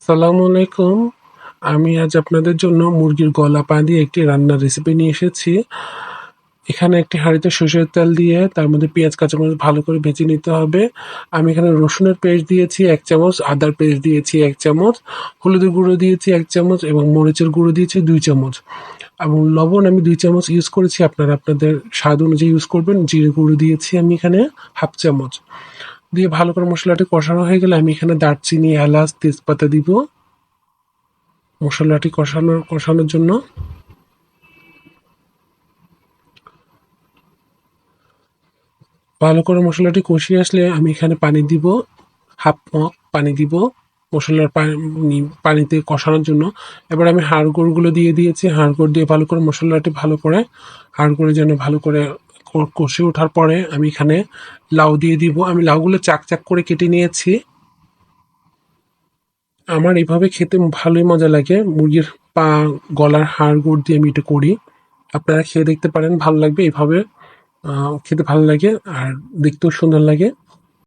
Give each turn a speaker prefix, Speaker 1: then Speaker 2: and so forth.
Speaker 1: সালামু আলাইকুম। আমি আজ আপনাদের জন্য মুরগির গলা পা দিয়ে একটি রান্নার রেসিপি নিয়ে এসেছি। এখানে একটি হাঁড়িতে সরিষার তেল দিয়ে তার মধ্যে পেঁয়াজ কাঁচামরিচ ভালো করে ভেজে নিতে হবে। আমি এখানে রসুনের পেস্ট দিয়েছি ১ চামচ, আদার পেস্ট দিয়েছি ১ চামচ, হলুদের গুঁড়ো দিয়েছি ১ চামচ এবং মরিচের গুঁড়ো দিয়েছি ২ চামচ এবং লবণ আমি ২ চামচ ইউজ করেছি। আপনারা আপনাদের স্বাদ অনুযায়ী ইউজ করবেন। জিরে গুঁড়ো দিয়েছি আমি এখানে 1/2 চামচ। দিয়ে ভালো করে মসলাটি কষানো হয়ে গেলে আমি এখানে দারচিনি, এলাচ, তেজপাতা দিব মশলাটি কষানোর জন্য। ভালো করে মশলাটি কষিয়ে আসলে আমি এখানে পানি দিব, হাফ মগ পানি দিব মশলার পানিতে কষানোর জন্য। এবার আমি হাড়গোড়গুলো দিয়ে দিয়েছি। হাড়গোড় দিয়ে ভালো করে মশলাটি ভালো করে হাড়গোড়ে যেন ভালো করে কষে ওঠার পরে আমি এখানে লাউ দিয়ে দিব। আমি লাউগুলো চাক চাক করে কেটে নিয়েছি। আমার এভাবে খেতে ভালোই মজা লাগে। মুরগির পা, গলার হাড়গোড় দিয়ে আমি এটা করি। আপনারা খেয়ে দেখতে পারেন, ভালো লাগবে। এভাবে খেতে ভালো লাগে আর দেখতেও সুন্দর লাগে।